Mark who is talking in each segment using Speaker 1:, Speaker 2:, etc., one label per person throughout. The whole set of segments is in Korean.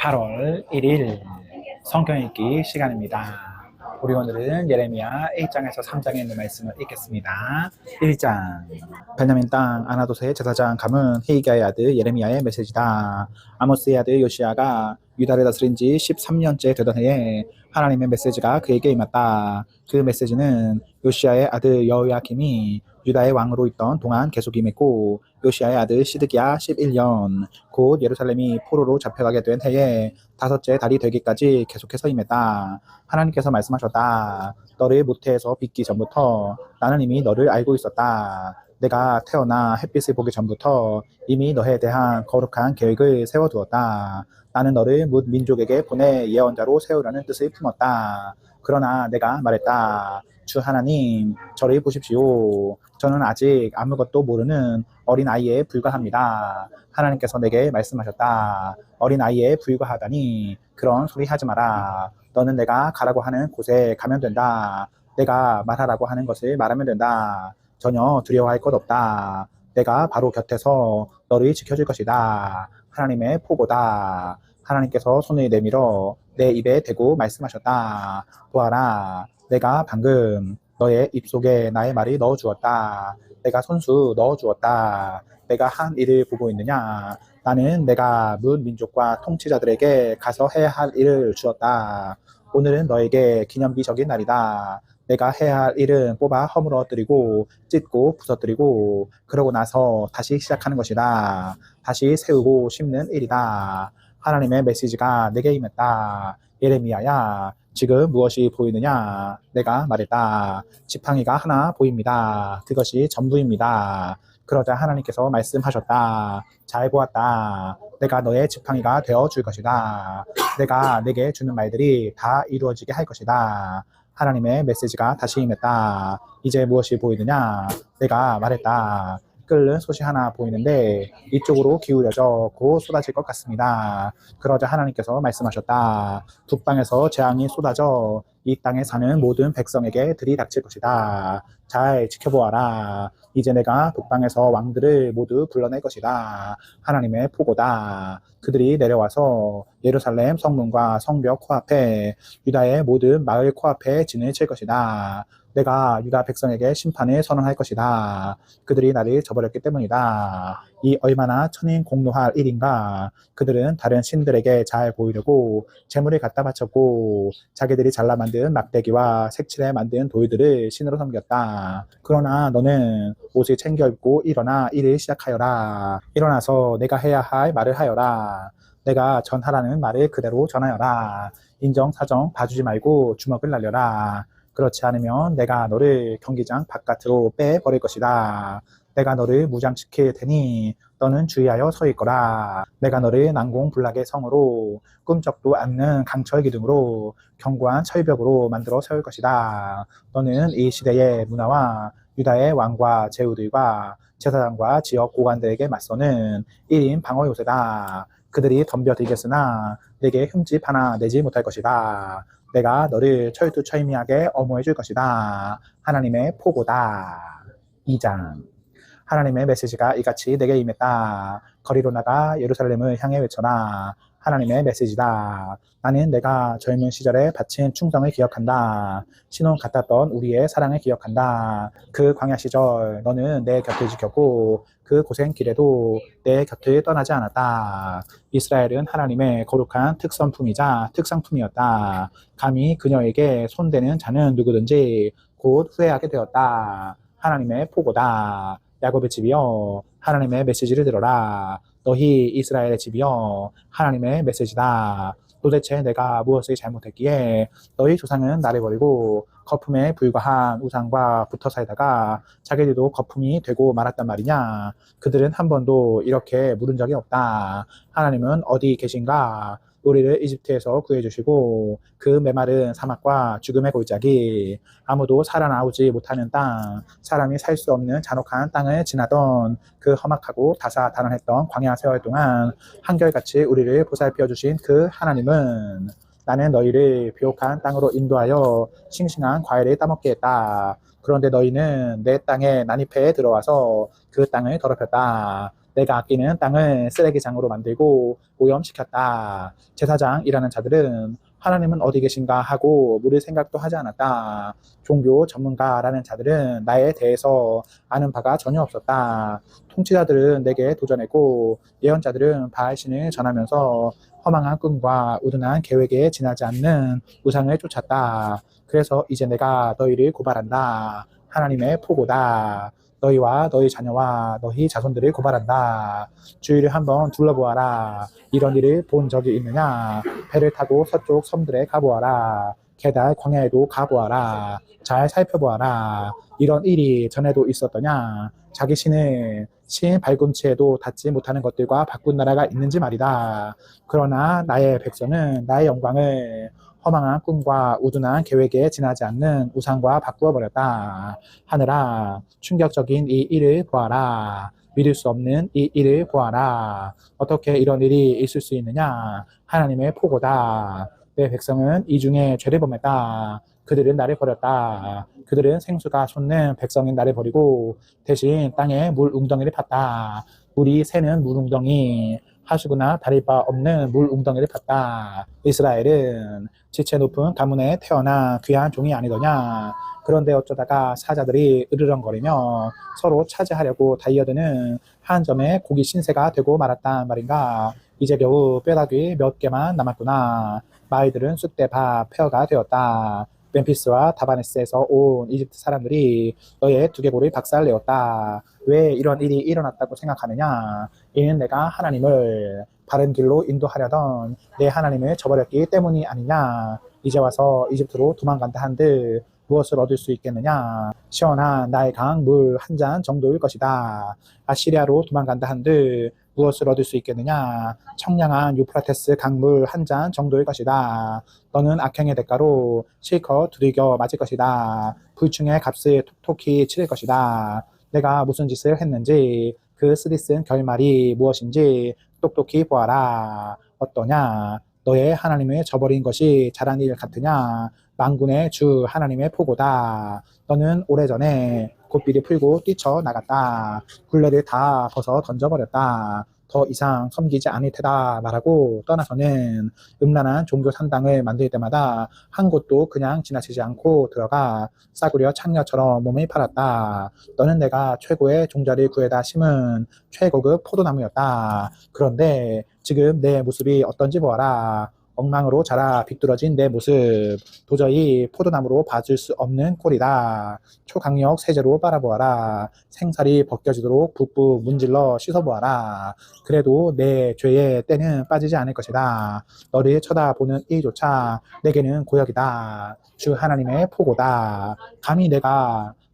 Speaker 1: 8월 1일 성경 읽기 시간입니다. 우리 오늘은 예레미야 1장에서 3장에 있는 말씀을 읽겠습니다. 1장 베냐민 땅 아나도스의 제사장 감은 히기야의 아들 예레미야의 메시지다. 아모스의 아들 요시야가 유다를 다스린 지 13년째 되던 해에 하나님의 메시지가 그에게 임했다. 그 메시지는 요시야의 아들 여호야김이 유다의 왕으로 있던 동안 계속 임했고, 요시야의 아들 시드기야 11년 곧 예루살렘이 포로로 잡혀가게 된 해에 다섯째 달이 되기까지 계속해서 임했다. 하나님께서 말씀하셨다. 너를 모태에서 빚기 전부터 나는 이미 너를 알고 있었다. 내가 태어나 햇빛을 보기 전부터 이미 너에 대한 거룩한 계획을 세워두었다. 나는 너를 뭇 민족에게 보내 예언자로 세우라는 뜻을 품었다. 그러나 내가 말했다. 주 하나님, 저를 보십시오. 저는 아직 아무것도 모르는 어린아이에 불과합니다. 하나님께서 내게 말씀하셨다. 어린아이에 불과하다니 그런 소리 하지 마라. 너는 내가 가라고 하는 곳에 가면 된다. 내가 말하라고 하는 것을 말하면 된다. 전혀 두려워할 것 없다. 내가 바로 곁에서 너를 지켜줄 것이다. 하나님의 포고다. 하나님께서 손을 내밀어 내 입에 대고 말씀하셨다. 보아라, 내가 방금 너의 입속에 나의 말을 넣어주었다. 내가 손수 넣어주었다. 내가 한 일을 보고 있느냐? 나는 내가 문 민족과 통치자들에게 가서 해야 할 일을 주었다. 오늘은 너에게 기념비적인 날이다. 내가 해야 할 일은 뽑아 허물어뜨리고 찢고 부서뜨리고 그러고 나서 다시 시작하는 것이다. 다시 세우고 심는 일이다. 하나님의 메시지가 내게 임했다. 예레미야야, 지금 무엇이 보이느냐? 내가 말했다. 지팡이가 하나 보입니다. 그것이 전부입니다. 그러자 하나님께서 말씀하셨다. 잘 보았다. 내가 너의 지팡이가 되어 줄 것이다. 내가 내게 주는 말들이 다 이루어지게 할 것이다. 하나님의 메시지가 다시 임했다. 이제 무엇이 보이느냐? 내가 말했다. 끓는 솥이 하나 보이는데 이쪽으로 기울여져 곧 쏟아질 것 같습니다. 그러자 하나님께서 말씀하셨다. 북방에서 재앙이 쏟아져 이 땅에 사는 모든 백성에게 들이닥칠 것이다. 잘 지켜보아라. 이제 내가 북방에서 왕들을 모두 불러낼 것이다. 하나님의 포고다. 그들이 내려와서 예루살렘 성문과 성벽 코앞에 유다의 모든 마을 코앞에 진을 칠 것이다. 내가 유다 백성에게 심판을 선언할 것이다. 그들이 나를 저버렸기 때문이다. 이 얼마나 천인 공노할 일인가. 그들은 다른 신들에게 잘 보이려고 재물을 갖다 바쳤고 자기들이 잘라 만든 막대기와 색칠해 만든 돌들을 신으로 섬겼다. 그러나 너는 옷을 챙겨 입고 일어나 일을 시작하여라. 일어나서 내가 해야 할 말을 하여라. 내가 전하라는 말을 그대로 전하여라. 인정사정 봐주지 말고 주먹을 날려라. 그렇지 않으면 내가 너를 경기장 바깥으로 빼버릴 것이다. 내가 너를 무장시킬 테니 너는 주의하여 서 있거라. 내가 너를 난공불락의 성으로 꿈쩍도 않는 강철 기둥으로 견고한 철벽으로 만들어 세울 것이다. 너는 이 시대의 문화와 유다의 왕과 제후들과 제사장과 지역 고관들에게 맞서는 1인 방어 요새다. 그들이 덤벼들겠으나 내게 흠집 하나 내지 못할 것이다. 내가 너를 철두철미하게 엄호해 줄 것이다. 하나님의 포고다. 2장 하나님의 메시지가 이같이 내게 임했다. 거리로 나가 예루살렘을 향해 외쳐라. 하나님의 메시지다. 나는 내가 젊은 시절에 바친 충성을 기억한다. 신혼 같았던 우리의 사랑을 기억한다. 그 광야 시절 너는 내 곁을 지켰고 그 고생 길에도 내 곁을 떠나지 않았다. 이스라엘은 하나님의 거룩한 특선품이자 특상품이었다. 감히 그녀에게 손대는 자는 누구든지 곧 후회하게 되었다. 하나님의 포고다. 야곱의 집이여, 하나님의 메시지를 들어라. 너희 이스라엘의 집이여, 하나님의 메시지다. 도대체 내가 무엇을 잘못했기에 너희 조상은 나를 버리고 거품에 불과한 우상과 붙어 살다가 자기들도 거품이 되고 말았단 말이냐. 그들은 한 번도 이렇게 물은 적이 없다. 하나님은 어디 계신가? 우리를 이집트에서 구해주시고 그 메마른 사막과 죽음의 골짜기, 아무도 살아나오지 못하는 땅, 사람이 살 수 없는 잔혹한 땅을 지나던 그 험악하고 다사다난했던 광야 세월 동안 한결같이 우리를 보살펴 주신 그 하나님은 나는 너희를 비옥한 땅으로 인도하여 싱싱한 과일을 따먹게 했다. 그런데 너희는 내 땅에 난입해 들어와서 그 땅을 더럽혔다. 내가 아끼는 땅을 쓰레기장으로 만들고 오염시켰다. 제사장이라는 자들은 하나님은 어디 계신가 하고 물을 생각도 하지 않았다. 종교 전문가라는 자들은 나에 대해서 아는 바가 전혀 없었다. 통치자들은 내게 도전했고 예언자들은 바알신을 전하면서 허망한 꿈과 우둔한 계획에 지나지 않는 우상을 쫓았다. 그래서 이제 내가 너희를 고발한다. 하나님의 포고다. 너희와 너희 자녀와 너희 자손들을 고발한다. 주위를 한번 둘러보아라. 이런 일을 본 적이 있느냐? 배를 타고 서쪽 섬들에 가보아라. 게달 광야에도 가보아라. 잘 살펴보아라. 이런 일이 전에도 있었더냐? 자기 신을 신 발꿈치에도 닿지 못하는 것들과 바꾼 나라가 있는지 말이다. 그러나 나의 백성은 나의 영광을 허망한 꿈과 우둔한 계획에 지나지 않는 우상과 바꾸어 버렸다. 하늘아, 충격적인 이 일을 보아라. 믿을 수 없는 이 일을 보아라. 어떻게 이런 일이 있을 수 있느냐? 하나님의 포고다. 내 백성은 이 중에 죄를 범했다. 그들은 나를 버렸다. 그들은 생수가 솟는 백성인 나를 버리고 대신 땅에 물 웅덩이를 팠다. 물이 새는 물 웅덩이, 하수구나 다릴 바 없는 물 웅덩이를 팠다. 이스라엘은 지체 높은 가문에 태어난 귀한 종이 아니더냐. 그런데 어쩌다가 사자들이 으르렁거리며 서로 차지하려고 달려드는 한 점의 고기 신세가 되고 말았단 말인가. 이제 겨우 뼈다귀 몇 개만 남았구나. 마을들은 쑥대밭 폐허가 되었다. 멤피스와 다바네스에서 온 이집트 사람들이 너의 두개골을 박살내었다. 왜 이런 일이 일어났다고 생각하느냐? 이는 내가 하나님을 바른 길로 인도하려던 내 하나님을 저버렸기 때문이 아니냐? 이제 와서 이집트로 도망간다 한들 무엇을 얻을 수 있겠느냐? 시원한 나의 강 물 한 잔 정도일 것이다. 아시리아로 도망간다 한들 무엇을 얻을 수 있겠느냐? 청량한 유프라테스 강물 한 잔 정도일 것이다. 너는 악행의 대가로 실컷 두들겨 맞을 것이다. 불충의 값을 톡톡히 치를 것이다. 내가 무슨 짓을 했는지 그 쓰디쓴 결말이 무엇인지 똑똑히 보아라. 어떠냐? 너의 하나님을 저버린 것이 잘한 일 같으냐? 만군의 주 하나님의 포고다. 너는 오래전에 고삐를 풀고 뛰쳐나갔다. 굴레를 다 벗어 던져버렸다. 더 이상 섬기지 않을 테다 말하고 떠나서는 음란한 종교 산당을 만들 때마다 한 곳도 그냥 지나치지 않고 들어가 싸구려 창녀처럼 몸을 팔았다. 너는 내가 최고의 종자를 구해다 심은 최고급 포도나무였다. 그런데 지금 내 모습이 어떤지 보아라. 엉망으로 자라 비뚤어진 내 모습, 도저히 포도나무로 봐줄 수 없는 꼴이다. 초강력 세제로 빨아보아라. 생살이 벗겨지도록 붓붓 문질러 씻어보아라. 그래도 내 죄의 때는 빠지지 않을 것이다. 너를 쳐다보는 이조차 내게는 고역이다. 주 하나님의 포고다. 감히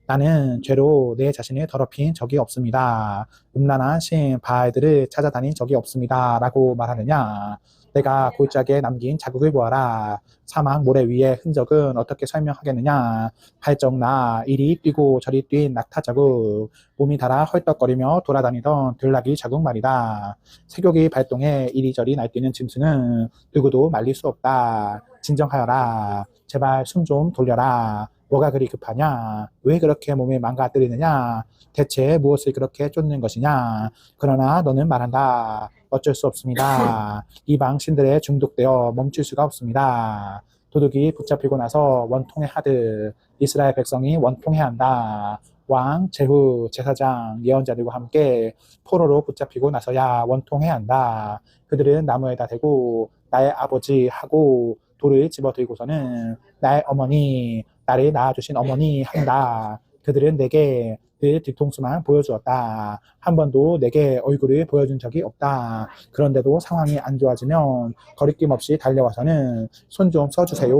Speaker 1: 나는 죄로 내 자신을 더럽힌 적이 없습니다. 음란한 신 바알들을 찾아다닌 적이 없습니다. 라고 말하느냐? 내가 골짜기에 남긴 자국을 보아라. 사막 모래 위의 흔적은 어떻게 설명하겠느냐? 발정나 이리 뛰고 저리 뛴 낙타 자국, 몸이 닳아 헐떡거리며 돌아다니던 들나귀 자국 말이다. 세교기 발동에 이리저리 날뛰는 짐승은 누구도 말릴 수 없다. 진정하여라. 제발 숨 좀 돌려라. 뭐가 그리 급하냐? 왜 그렇게 몸을 망가뜨리느냐? 대체 무엇을 그렇게 쫓는 것이냐? 그러나 너는 말한다. 어쩔 수 없습니다. 이방 신들에 중독되어 멈출 수가 없습니다. 도둑이 붙잡히고 나서 원통해 하듯 이스라엘 백성이 원통해 한다. 왕, 제후, 제사장, 예언자들과 함께 포로로 붙잡히고 나서야 원통해 한다. 그들은 나무에다 대고 나의 아버지 하고 돌을 집어들고서는 나의 어머니, 나를 낳아주신 어머니 한다. 그들은 내게 그 뒤통수만 보여주었다. 한 번도 내게 얼굴을 보여준 적이 없다. 그런데도 상황이 안 좋아지면 거리낌 없이 달려와서는 손 좀 써주세요.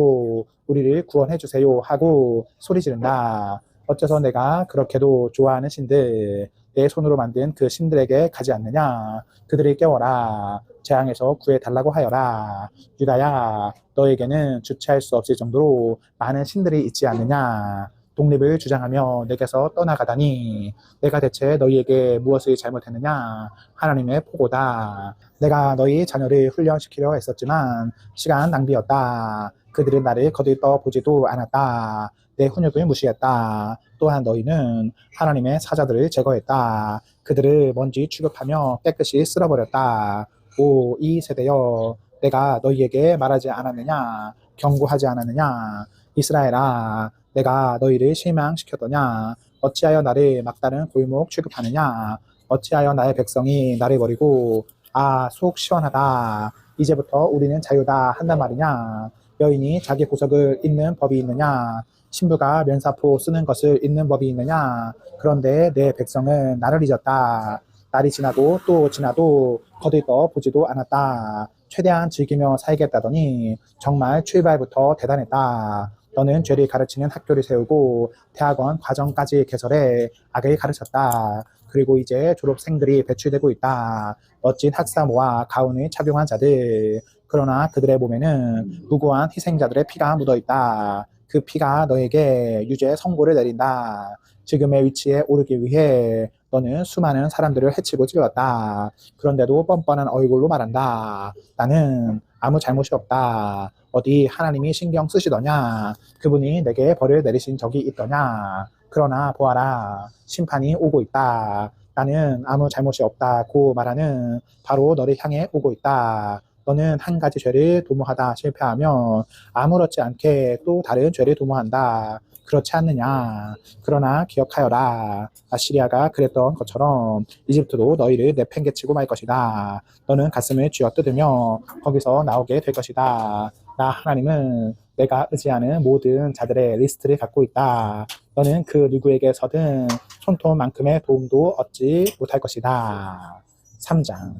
Speaker 1: 우리를 구원해 주세요 하고 소리 지른다. 어째서 내가 그렇게도 좋아하는 신들, 내 손으로 만든 그 신들에게 가지 않느냐? 그들을 깨워라. 재앙에서 구해달라고 하여라. 유다야, 너에게는 주체할 수 없을 정도로 많은 신들이 있지 않느냐? 독립을 주장하며 내게서 떠나가다니 내가 대체 너희에게 무엇을 잘못했느냐? 하나님의 포고다. 내가 너희 자녀를 훈련시키려 했었지만 시간 낭비였다. 그들은 나를 거들떠 보지도 않았다. 내 훈육을 무시했다. 또한 너희는 하나님의 사자들을 제거했다. 그들을 먼지 취급하며 깨끗이 쓸어버렸다. 오, 이 세대여, 내가 너희에게 말하지 않았느냐? 경고하지 않았느냐? 이스라엘아, 내가 너희를 실망시켰더냐? 어찌하여 나를 막다른 골목 취급하느냐? 어찌하여 나의 백성이 나를 버리고 속 시원하다. 이제부터 우리는 자유다 한단 말이냐? 여인이 자기 보석을 잇는 법이 있느냐? 신부가 면사포 쓰는 것을 잇는 법이 있느냐? 그런데 내 백성은 나를 잊었다. 날이 지나도 또 지나도 거들떠 보지도 않았다. 최대한 즐기며 살겠다더니 정말 출발부터 대단했다. 너는 죄를 가르치는 학교를 세우고 대학원 과정까지 개설해 악을 가르쳤다. 그리고 이제 졸업생들이 배출되고 있다. 멋진 학사모와 가운을 착용한 자들. 그러나 그들의 몸에는 무고한 희생자들의 피가 묻어있다. 그 피가 너에게 유죄 선고를 내린다. 지금의 위치에 오르기 위해 너는 수많은 사람들을 해치고 찔렀다. 그런데도 뻔뻔한 얼굴로 말한다. 나는 아무 잘못이 없다. 어디 하나님이 신경 쓰시더냐? 그분이 내게 벌을 내리신 적이 있더냐? 그러나 보아라. 심판이 오고 있다. 나는 아무 잘못이 없다고 말하는 바로 너를 향해 오고 있다. 너는 한 가지 죄를 도모하다 실패하면 아무렇지 않게 또 다른 죄를 도모한다. 그렇지 않느냐? 그러나 기억하여라. 아시리아가 그랬던 것처럼 이집트도 너희를 내팽개치고 말 것이다. 너는 가슴을 쥐어뜯으며 거기서 나오게 될 것이다. 나 하나님은 내가 의지하는 모든 자들의 리스트를 갖고 있다. 너는 그 누구에게서든 손톱만큼의 도움도 얻지 못할 것이다. 3장.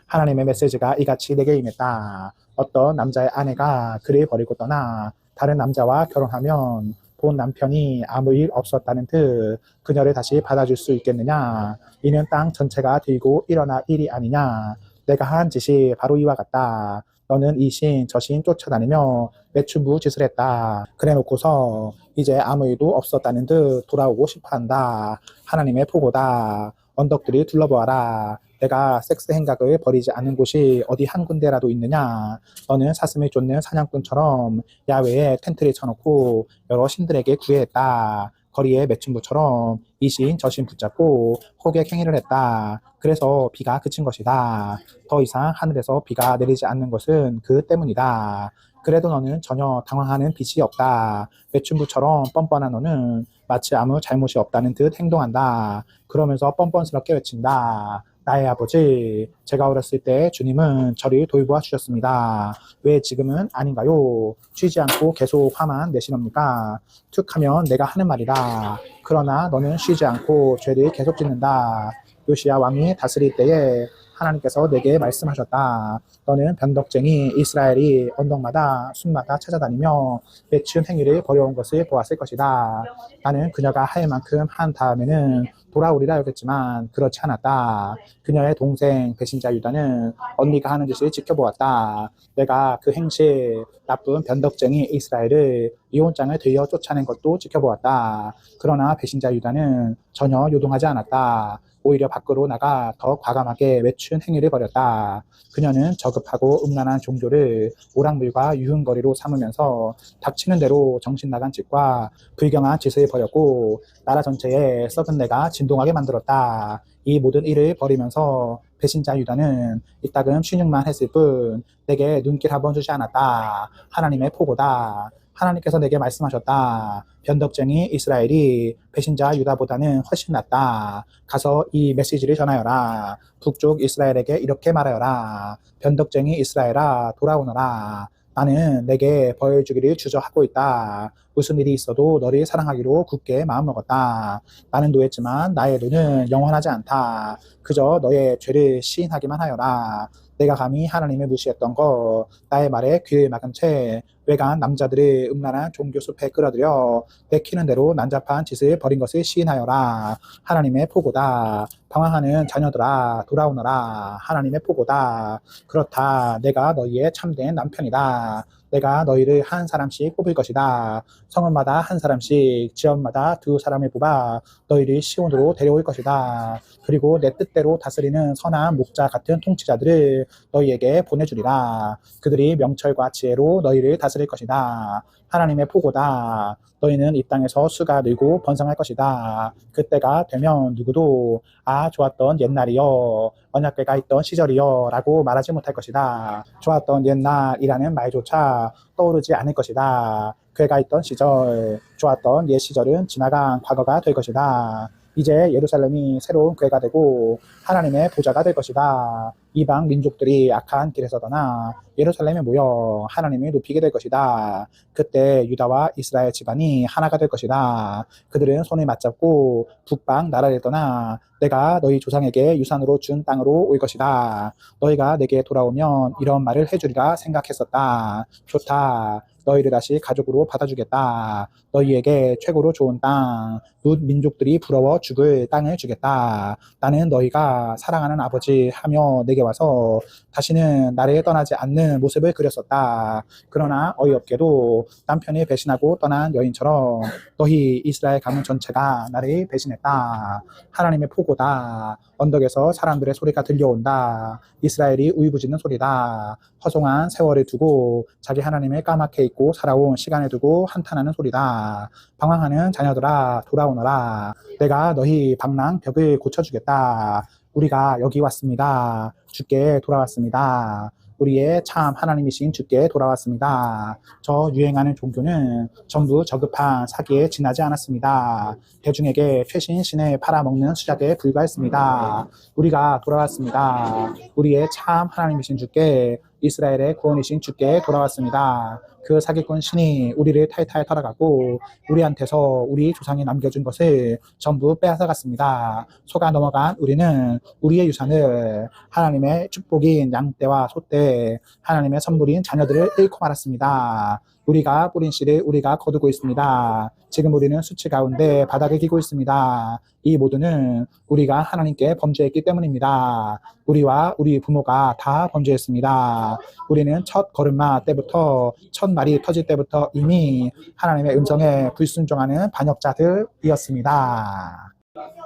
Speaker 1: 하나님의 메시지가 이같이 내게 임했다. 어떤 남자의 아내가 그를 버리고 떠나 다른 남자와 결혼하면 본 남편이 아무 일 없었다는 듯 그녀를 다시 받아줄 수 있겠느냐? 이는 땅 전체가 들고 일어날 일이 아니냐? 내가 한 짓이 바로 이와 같다. 너는 이 신 저 신 쫓아다니며 매춘부 짓을 했다. 그래 놓고서 이제 아무 일도 없었다는 듯 돌아오고 싶어한다. 하나님의 포고다. 언덕들이 둘러보아라. 내가 섹스 행각을 버리지 않는 곳이 어디 한 군데라도 있느냐? 너는 사슴을 쫓는 사냥꾼처럼 야외에 텐트를 쳐놓고 여러 신들에게 구애했다. 거리에 매춘부처럼 이 신 저 신 붙잡고 호객 행위를 했다. 그래서 비가 그친 것이다. 더 이상 하늘에서 비가 내리지 않는 것은 그 때문이다. 그래도 너는 전혀 당황하는 빛이 없다. 매춘부처럼 뻔뻔한 너는 마치 아무 잘못이 없다는 듯 행동한다. 그러면서 뻔뻔스럽게 외친다. 나의 아버지, 제가 어렸을 때 주님은 저를 돌보아 주셨습니다. 왜 지금은 아닌가요? 쉬지 않고 계속 화만 내시렵니까? 툭 하면 내가 하는 말이다. 그러나 너는 쉬지 않고 죄를 계속 짓는다. 요시야 왕이 다스릴 때에 하나님께서 내게 말씀하셨다. 너는 변덕쟁이 이스라엘이 언덕마다 숲마다 찾아다니며 매춘 행위를 벌여온 것을 보았을 것이다. 나는 그녀가 할 만큼 한 다음에는 돌아오리라 여겼지만 그렇지 않았다. 그녀의 동생 배신자 유다는 언니가 하는 짓을 지켜보았다. 내가 그 행실 나쁜 변덕쟁이 이스라엘을 이혼장을 들여 쫓아낸 것도 지켜보았다. 그러나 배신자 유다는 전혀 요동하지 않았다. 오히려 밖으로 나가 더 과감하게 외춘 행위를 벌였다. 그녀는 저급하고 음란한 종교를 오락물과 유흥거리로 삼으면서 닥치는 대로 정신 나간 짓과 불경한 짓을 벌였고 나라 전체에 썩은 내가 진동하게 만들었다. 이 모든 일을 벌이면서 배신자 유다는 이따금 신용만 했을 뿐 내게 눈길 한번 주지 않았다. 하나님의 포고다. 하나님께서 내게 말씀하셨다. 변덕쟁이 이스라엘이 배신자 유다보다는 훨씬 낫다. 가서 이 메시지를 전하여라. 북쪽 이스라엘에게 이렇게 말하여라. 변덕쟁이 이스라엘아 돌아오너라. 나는 내게 벌 주기를 주저하고 있다. 무슨 일이 있어도 너를 사랑하기로 굳게 마음먹었다. 나는 노했지만 나의 노는 영원하지 않다. 그저 너의 죄를 시인하기만 하여라. 내가 감히 하나님을 무시했던 것, 나의 말에 귀를 막은 채 외간 남자들을 음란한 종교 숲에 끌어들여 내키는 대로 난잡한 짓을 벌인 것을 시인하여라. 하나님의 포고다. 방황하는 자녀들아 돌아오너라. 하나님의 포고다. 그렇다. 내가 너희의 참된 남편이다. 내가 너희를 한 사람씩 뽑을 것이다. 성읍마다 한 사람씩, 지역마다 두 사람을 뽑아 너희를 시온으로 데려올 것이다. 그리고 내 뜻대로 다스리는 선한 목자 같은 통치자들을 너희에게 보내주리라. 그들이 명철과 지혜로 너희를 다스릴 다스릴 것이다. 하나님의 포고다. 너희는 이 땅에서 수가 늘고 번성할 것이다. 그때가 되면 누구도 아 좋았던 옛날이여 언약궤가 있던 시절이여 라고 말하지 못할 것이다. 좋았던 옛날이라는 말조차 떠오르지 않을 것이다. 궤가 있던 시절, 좋았던 옛 시절은 지나간 과거가 될 것이다. 이제 예루살렘이 새로운 궤가 되고 하나님의 보좌가 될 것이다. 이방 민족들이 악한 길에서 떠나 예루살렘에 모여 하나님을 높이게 될 것이다. 그때 유다와 이스라엘 집안이 하나가 될 것이다. 그들은 손을 맞잡고 북방 나라를 떠나 내가 너희 조상에게 유산으로 준 땅으로 올 것이다. 너희가 내게 돌아오면 이런 말을 해주리라 생각했었다. 좋다. 너희를 다시 가족으로 받아주겠다. 너희에게 최고로 좋은 땅, 뭇 민족들이 부러워 죽을 땅을 주겠다. 나는 너희가 사랑하는 아버지 하며 내게 와서 다시는 나를 떠나지 않는 모습을 그렸었다. 그러나 어이없게도 남편이 배신하고 떠난 여인처럼 너희 이스라엘 가문 전체가 나를 배신했다. 하나님의 포고다. 언덕에서 사람들의 소리가 들려온다. 이스라엘이 울부짖는 소리다. 허송한 세월을 두고 자기 하나님을 까맣게 잊고 살아온 시간을 두고 한탄하는 소리다. 방황하는 자녀들아 돌아오너라. 내가 너희 방랑 벽을 고쳐주겠다. 우리가 여기 왔습니다. 주께 돌아왔습니다. 우리의 참 하나님이신 주께 돌아왔습니다. 저 유행하는 종교는 전부 저급한 사기에 지나지 않았습니다. 대중에게 최신 신을 팔아먹는 수작에 불과했습니다. 우리가 돌아왔습니다. 우리의 참 하나님이신 주께 이스라엘의 구원이신 주께 돌아왔습니다. 그 사기꾼 신이 우리를 탈탈 털어가고 우리한테서 우리 조상이 남겨준 것을 전부 빼앗아갔습니다. 속아 넘어간 우리는 우리의 유산을 하나님의 축복인 양떼와 소떼, 하나님의 선물인 자녀들을 잃고 말았습니다. 우리가 뿌린 씨를 우리가 거두고 있습니다. 지금 우리는 수치 가운데 바닥에 기고 있습니다. 이 모두는 우리가 하나님께 범죄했기 때문입니다. 우리와 우리 부모가 다 범죄했습니다. 우리는 첫 걸음마 때부터 첫 말이 터질 때부터 이미 하나님의 음성에 불순종하는 반역자들이었습니다.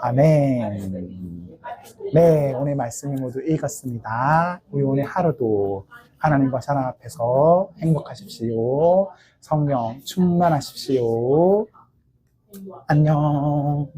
Speaker 1: 아멘. 네, 오늘 말씀이 모두 읽었습니다. 우리 오늘 하루도 하나님과 사람 앞에서 행복하십시오. 성령 충만하십시오. 안녕.